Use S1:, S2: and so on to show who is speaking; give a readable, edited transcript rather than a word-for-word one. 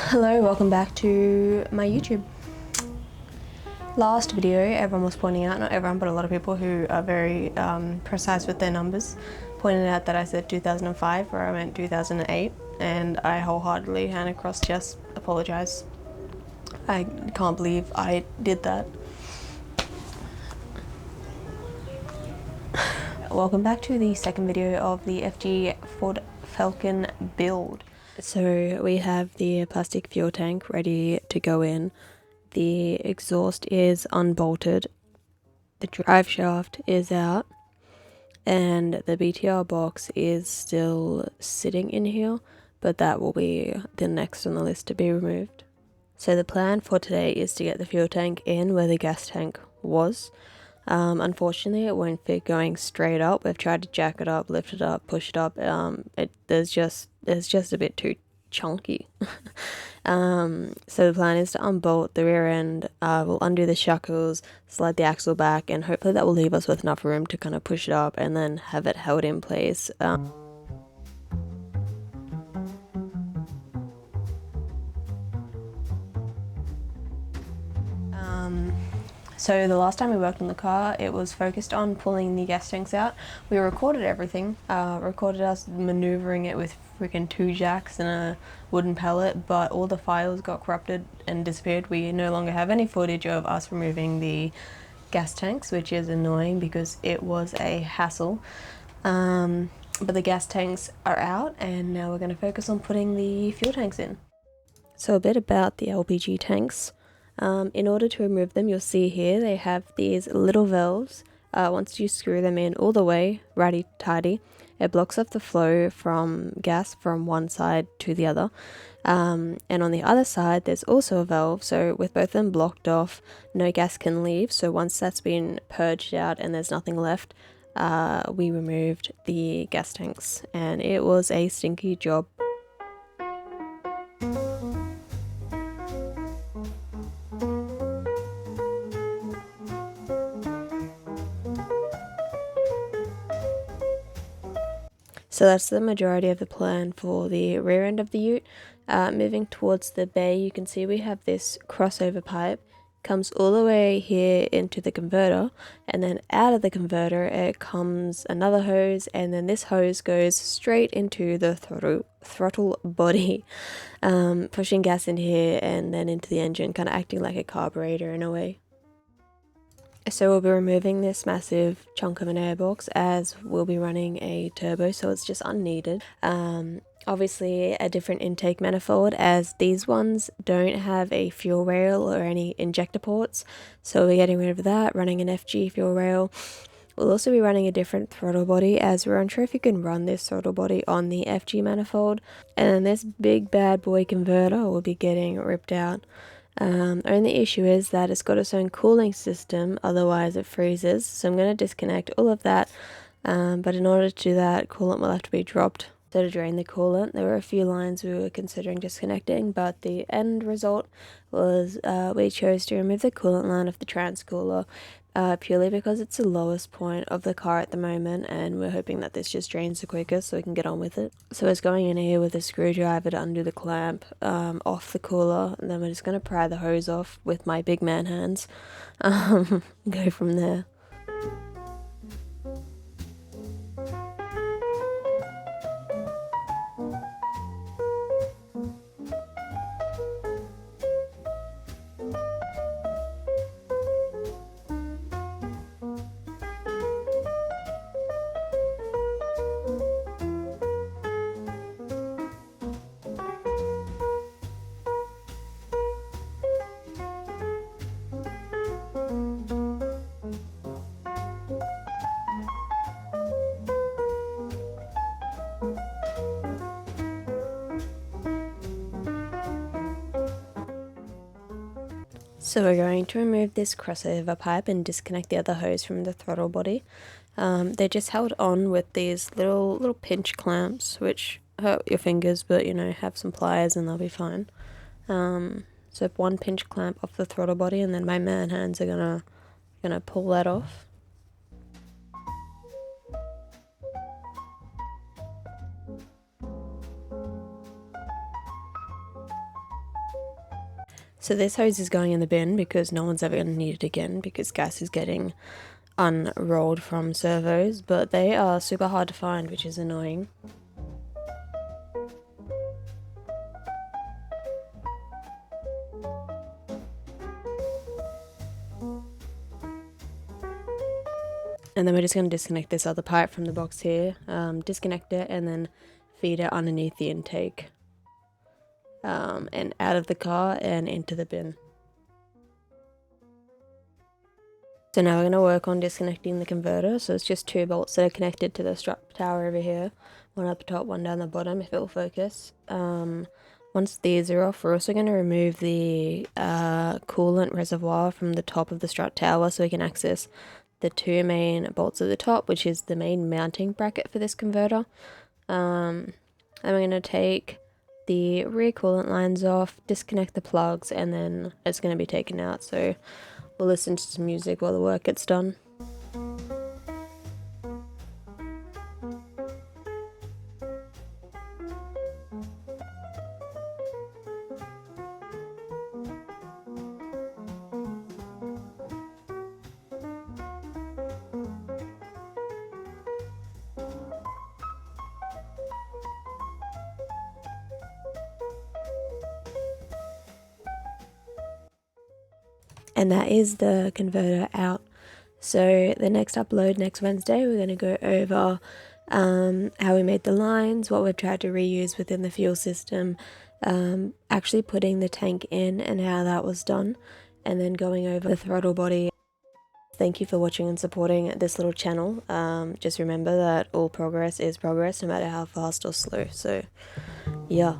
S1: Hello, welcome back to my YouTube. Last video, everyone was pointing out, not everyone, but a lot of people who are very precise with their numbers, pointed out that I said 2005 where I meant 2008, and I wholeheartedly hand across chest apologise. I can't believe I did that. Welcome back to the second video of the FG Falcon build. So we have the plastic fuel tank ready to go in. The exhaust is unbolted, the drive shaft is out, and the BTR box is still sitting in here, but that will be the next on the list to be removed. So the plan for today is to get the fuel tank in where the gas tank was. Unfortunately, it won't fit going straight up. We've tried to jack it up, lift it up, push it up. There's just a bit too chunky. So the plan is to unbolt the rear end. We'll undo the shackles, slide the axle back, and hopefully that will leave us with enough room to kind of push it up and then have it held in place. So the last time we worked on the car, it was focused on pulling the gas tanks out. We recorded everything, recorded us maneuvering it with freaking 2 jacks and a wooden pallet, but all the files got corrupted and disappeared. We no longer have any footage of us removing the gas tanks, which is annoying because it was a hassle. But the gas tanks are out, and now we're going to focus on putting the fuel tanks in. So a bit about the LPG tanks. In order to remove them, you'll see here they have these little valves. Once you screw them in all the way, righty-tighty, it blocks off the flow from gas from one side to the other. And on the other side, there's also a valve, so with both of them blocked off, no gas can leave. So once that's been purged out and there's nothing left, we removed the gas tanks, and it was a stinky job. So that's the majority of the plan for the rear end of the ute. Moving towards the bay, you can see we have this crossover pipe. Comes all the way here into the converter, and then out of the converter it comes another hose, and then this hose goes straight into the throttle body, pushing gas into here and then into the engine, kind of acting like a carburetor in a way. So we'll be removing this massive chunk of an airbox, as we'll be running a turbo, so it's just unneeded. Obviously a different intake manifold, as these ones don't have a fuel rail or any injector ports, so we're getting rid of that, running an FG fuel rail. We'll also be running a different throttle body, as we're unsure if you can run this throttle body on the FG manifold. And then this big bad boy converter will be getting ripped out. Only issue is that it's got its own cooling system, otherwise it freezes, so I'm going to disconnect all of that, but in order to do that, coolant will have to be dropped. So to drain the coolant, there were a few lines we were considering disconnecting, but the end result was we chose to remove the coolant line of the transcooler, purely because it's the lowest point of the car at the moment, and we're hoping that this just drains the quickest so we can get on with it. So it's going in here with a screwdriver to undo the clamp off the cooler, and then we're just going to pry the hose off with my big man hands. Go from there. So we're going to remove this crossover pipe and disconnect the other hose from the throttle body. They're just held on with these little pinch clamps, which hurt your fingers, but you know, have some pliers and they'll be fine. So one pinch clamp off the throttle body, and then my man hands are gonna pull that off. So this hose is going in the bin because no one's ever going to need it again because gas is getting unrolled from servos, but they are super hard to find, which is annoying. And then we're just going to disconnect this other pipe from the box here, disconnect it, and then feed it underneath the intake, and out of the car and into the bin. So now we're going to work on disconnecting the converter. So it's just 2 bolts that are connected to the strap tower over here, one up the top, one down the bottom, if it will focus. Once these are off, we're also going to remove the coolant reservoir from the top of the strut tower so we can access the 2 main bolts at the top, which is the main mounting bracket for this converter. And we're going to take the rear coolant lines off, disconnect the plugs, and then it's going to be taken out. So we'll listen to some music while the work gets done. And that is the converter out. So the next upload next Wednesday, we're going to go over how we made the lines, what we've tried to reuse within the fuel system, actually putting the tank in and how that was done, and then going over the throttle body. Thank you for watching and supporting this little channel. Just remember that all progress is progress, no matter how fast or slow. So yeah.